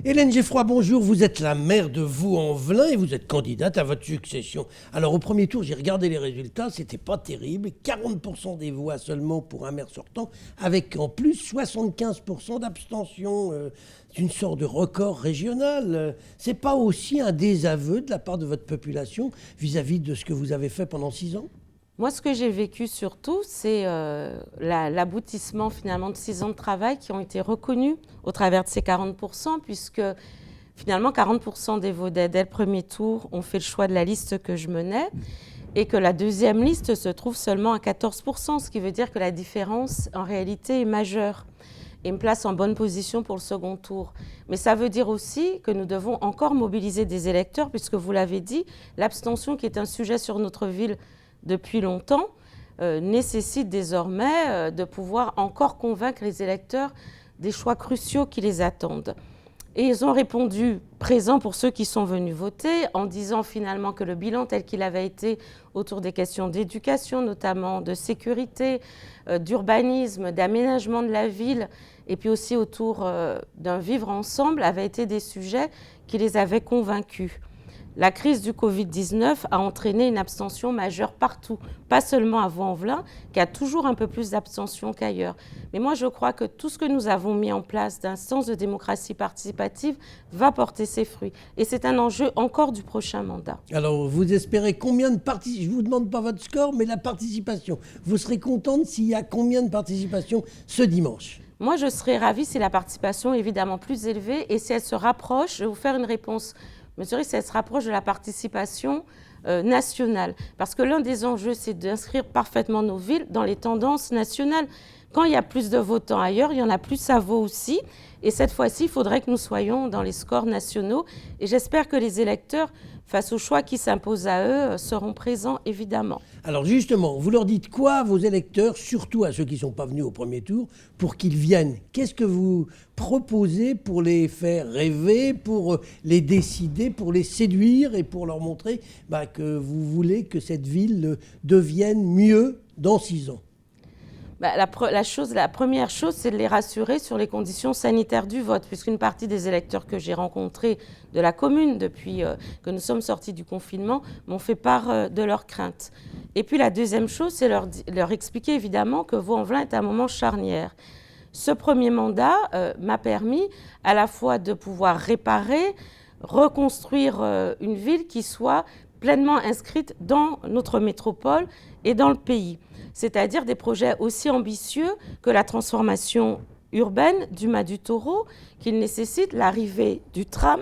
Hélène Geffroy, bonjour. Vous êtes la maire de Vaux-en-Velin et vous êtes candidate à votre succession. Alors au premier tour, j'ai regardé les résultats, c'était pas terrible. 40% des voix seulement pour un maire sortant, avec en plus 75% d'abstention. C'est une sorte de record régional. C'est pas aussi un désaveu de la part de votre population vis-à-vis de ce que vous avez fait pendant 6 ans ? Moi, ce que j'ai vécu surtout, c'est l'aboutissement finalement de 6 ans de travail qui ont été reconnus au travers de ces 40%, puisque finalement 40% des Vaudais, dès le premier tour, ont fait le choix de la liste que je menais, et que la deuxième liste se trouve seulement à 14%, ce qui veut dire que la différence, en réalité, est majeure et me place en bonne position pour le second tour. Mais ça veut dire aussi que nous devons encore mobiliser des électeurs, puisque vous l'avez dit, l'abstention qui est un sujet sur notre ville depuis longtemps, nécessite désormais de pouvoir encore convaincre les électeurs des choix cruciaux qui les attendent. Et ils ont répondu présent pour ceux qui sont venus voter, en disant finalement que le bilan tel qu'il avait été autour des questions d'éducation, notamment de sécurité, d'urbanisme, d'aménagement de la ville, et puis aussi autour d'un vivre ensemble, avaient été des sujets qui les avaient convaincus. La crise du Covid-19 a entraîné une abstention majeure partout, pas seulement à Vaux-en-Velin, qui a toujours un peu plus d'abstention qu'ailleurs. Mais moi, je crois que tout ce que nous avons mis en place d'instances de démocratie participative va porter ses fruits. Et c'est un enjeu encore du prochain mandat. Alors, vous espérez combien de participants ? Je ne vous demande pas votre score, mais la participation. Vous serez contente s'il y a combien de participation ce dimanche ? Moi, je serais ravie si la participation est évidemment plus élevée et si elle se rapproche. Je vais vous faire une réponse mesurer si elle se rapproche de la participation nationale. Parce que l'un des enjeux, c'est d'inscrire parfaitement nos villes dans les tendances nationales. Quand il y a plus de votants ailleurs, il y en a plus à Vaud aussi. Et cette fois-ci, il faudrait que nous soyons dans les scores nationaux. Et j'espère que les électeurs, face aux choix qui s'imposent à eux, seront présents, évidemment. Alors justement, vous leur dites quoi à vos électeurs, surtout à ceux qui ne sont pas venus au premier tour, pour qu'ils viennent ? Qu'est-ce que vous proposez pour les faire rêver, pour les décider, pour les séduire et pour leur montrer que vous voulez que cette ville devienne mieux dans 6 ans ? La première chose, c'est de les rassurer sur les conditions sanitaires du vote, puisqu'une partie des électeurs que j'ai rencontrés de la commune depuis que nous sommes sortis du confinement m'ont fait part de leurs craintes. Et puis la deuxième chose, c'est leur expliquer évidemment que Vaux-en-Velin est un moment charnière. Ce premier mandat m'a permis à la fois de pouvoir réparer, reconstruire une ville qui soit pleinement inscrite dans notre métropole et dans le pays. C'est-à-dire des projets aussi ambitieux que la transformation urbaine du Mas du Taureau, qui nécessite l'arrivée du tram,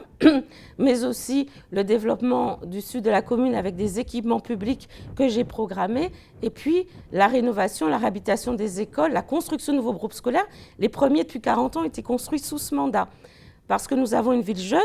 mais aussi le développement du sud de la commune avec des équipements publics que j'ai programmés, et puis la rénovation, la réhabilitation des écoles, la construction de nouveaux groupes scolaires. Les premiers depuis 40 ans ont été construits sous ce mandat. Parce que nous avons une ville jeune,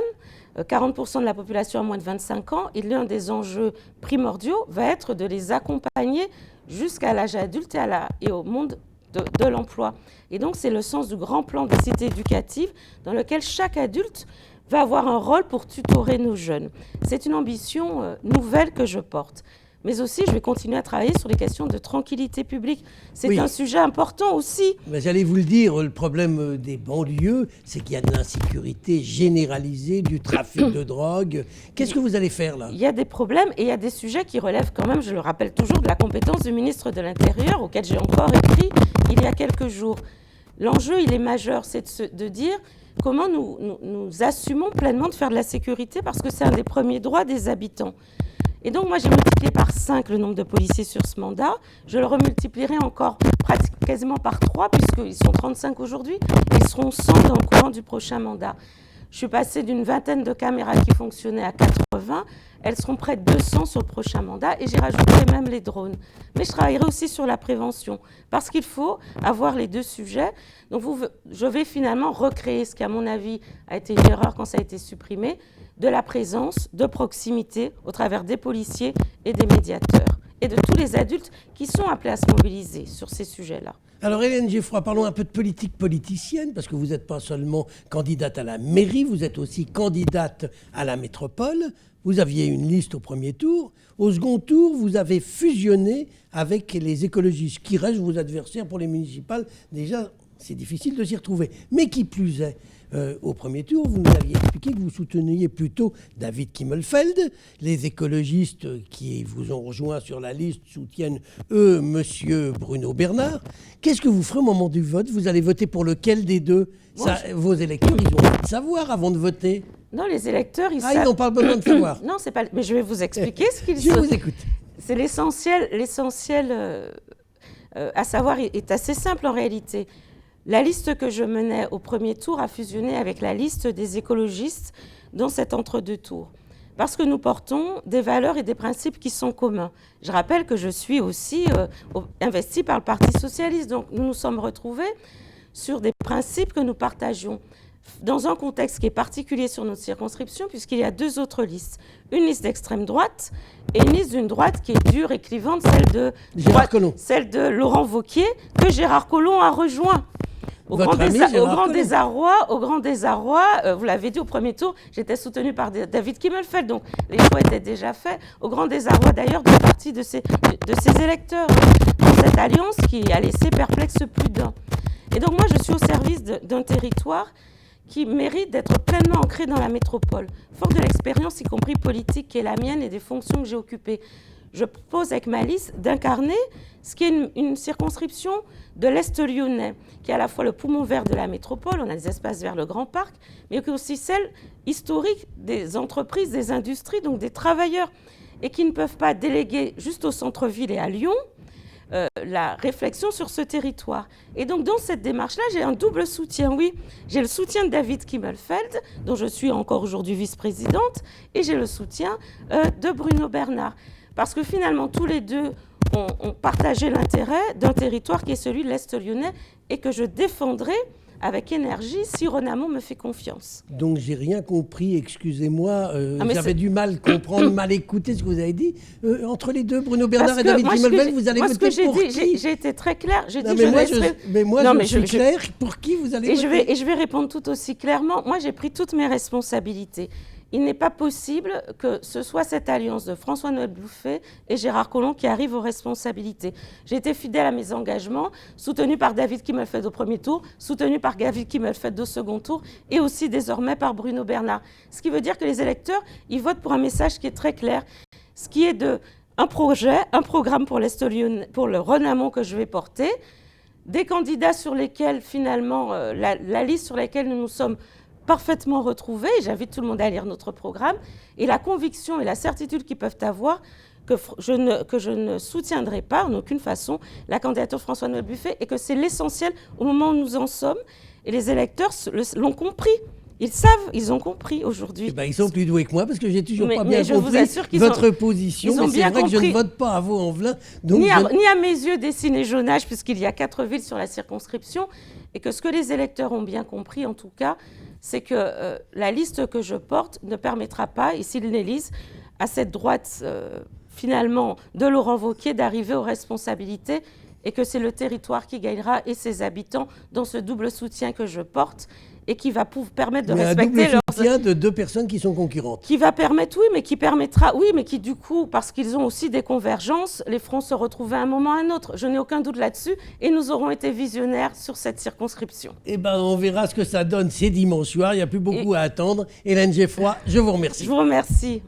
40% de la population a moins de 25 ans, et l'un des enjeux primordiaux va être de les accompagner jusqu'à l'âge adulte et au monde de l'emploi. Et donc, c'est le sens du grand plan des cités éducatives dans lequel chaque adulte va avoir un rôle pour tutorer nos jeunes. C'est une ambition nouvelle que je porte. Mais aussi, je vais continuer à travailler sur les questions de tranquillité publique. C'est un sujet important aussi. Mais j'allais vous le dire, le problème des banlieues, c'est qu'il y a de l'insécurité généralisée, du trafic de drogue. Qu'est-ce que vous allez faire là ? Il y a des problèmes et il y a des sujets qui relèvent quand même, je le rappelle toujours, de la compétence du ministre de l'Intérieur, auquel j'ai encore écrit il y a quelques jours. L'enjeu, il est majeur, c'est de dire comment nous assumons pleinement de faire de la sécurité, parce que c'est un des premiers droits des habitants. Et donc, moi, j'ai multiplié par 5 le nombre de policiers sur ce mandat. Je le remultiplierai encore quasiment par 3, puisqu'ils sont 35 aujourd'hui. Ils seront 100 dans le courant du prochain mandat. Je suis passée d'une vingtaine de caméras qui fonctionnaient à 80. Elles seront près de 200 sur le prochain mandat, et j'y rajouterai même les drones. Mais je travaillerai aussi sur la prévention, parce qu'il faut avoir les deux sujets. Donc, je vais finalement recréer ce qui, à mon avis, a été une erreur quand ça a été supprimé, de la présence, de proximité, au travers des policiers et des médiateurs, et de tous les adultes qui sont appelés à se mobiliser sur ces sujets-là. Alors Hélène Geffroy, parlons un peu de politique politicienne, parce que vous n'êtes pas seulement candidate à la mairie, vous êtes aussi candidate à la métropole. Vous aviez une liste au premier tour. Au second tour, vous avez fusionné avec les écologistes, qui restent vos adversaires pour les municipales. Déjà, c'est difficile de s'y retrouver. Mais qui plus est, au premier tour, vous nous aviez expliqué que vous souteniez plutôt David Kimmelfeld. Les écologistes qui vous ont rejoint sur la liste soutiennent, eux, monsieur Bruno Bernard. Qu'est-ce que vous ferez au moment du vote? Vous allez voter pour lequel des deux? Vos électeurs, ils ont envie de savoir avant de voter. Non, les électeurs, ils savent... ils n'ont pas besoin de savoir. Non, c'est pas... Mais je vais vous expliquer ce qu'ils Je vous écoute. C'est l'essentiel. L'essentiel à savoir est assez simple en réalité. La liste que je menais au premier tour a fusionné avec la liste des écologistes dans cet entre-deux tours. Parce que nous portons des valeurs et des principes qui sont communs. Je rappelle que je suis aussi investie par le Parti socialiste. Donc nous nous sommes retrouvés sur des principes que nous partagions dans un contexte qui est particulier sur notre circonscription, puisqu'il y a deux autres listes. Une liste d'extrême droite et une liste d'une droite qui est dure et clivante, celle de Laurent Wauquiez, que Gérard Collomb a rejoint. Au grand désarroi, vous l'avez dit au premier tour, j'étais soutenue par David Kimmelfeld, donc les choix étaient déjà faits. Au grand désarroi d'ailleurs d'une partie de ses électeurs, dans cette alliance qui a laissé perplexe plus d'un. Et donc moi, je suis au service d'un territoire qui mérite d'être pleinement ancré dans la métropole, fort de l'expérience, y compris politique, qui est la mienne et des fonctions que j'ai occupées. Je propose avec ma liste d'incarner ce qui est une circonscription de l'Est lyonnais, qui est à la fois le poumon vert de la métropole, on a des espaces vers le Grand Parc, mais qui est aussi celle historique des entreprises, des industries, donc des travailleurs, et qui ne peuvent pas déléguer juste au centre-ville et à Lyon la réflexion sur ce territoire. Et donc dans cette démarche-là, j'ai un double soutien, oui. J'ai le soutien de David Kimmelfeld, dont je suis encore aujourd'hui vice-présidente, et j'ai le soutien de Bruno Bernard. Parce que finalement, tous les deux ont partagé l'intérêt d'un territoire qui est celui de l'Est lyonnais et que je défendrai avec énergie si Renamo me fait confiance. Donc j'ai rien compris, excusez-moi, j'avais du mal comprendre, mal écouter ce que vous avez dit. Entre les deux, Bruno Bernard et David Kimmelfeld, vous allez voter pour qui? J'ai été très claire. Je suis claire. Pour qui vous allez voter? Et je vais répondre tout aussi clairement. Moi, j'ai pris toutes mes responsabilités. Il n'est pas possible que ce soit cette alliance de François-Noël Buffet et Gérard Collomb qui arrive aux responsabilités. J'ai été fidèle à mes engagements, soutenue par David Kimmelfeld au premier tour, soutenue par David Kimmelfeld au second tour et aussi désormais par Bruno Bernard. Ce qui veut dire que les électeurs, ils votent pour un message qui est très clair, ce qui est un projet, un programme pour l'Est lyonnais, pour le Renamo que je vais porter, des candidats sur lesquels finalement, la liste sur laquelle nous nous sommes parfaitement retrouvés, j'invite tout le monde à lire notre programme, et la conviction et la certitude qu'ils peuvent avoir que je ne soutiendrai pas en aucune façon la candidature de François-Noël Buffet et que c'est l'essentiel au moment où nous en sommes. Et les électeurs l'ont compris. Ils savent, ils ont compris aujourd'hui. Ils sont plus doués que moi parce que j'ai toujours pas bien compris votre position. Mais c'est vrai que je ne vote pas à Vaux-en-Velin. Ni à mes yeux dessiné Jonage, puisqu'il y a 4 villes sur la circonscription, et que ce que les électeurs ont bien compris, en tout cas, c'est que la liste que je porte ne permettra pas, et s'ils l'élisent, à cette droite, finalement, de Laurent Wauquiez d'arriver aux responsabilités, et que c'est le territoire qui gagnera et ses habitants dans ce double soutien que je porte et qui va permettre de respecter un double soutien de deux personnes qui sont concurrentes. Qui va permettre, oui, mais qui permettra, oui, mais qui du coup, parce qu'ils ont aussi des convergences, les feront se retrouver à un moment ou à un autre. Je n'ai aucun doute là-dessus et nous aurons été visionnaires sur cette circonscription. Eh bien, on verra ce que ça donne, c'est dimanche soir, il n'y a plus beaucoup à attendre. Hélène Geffroy, je vous remercie. Je vous remercie.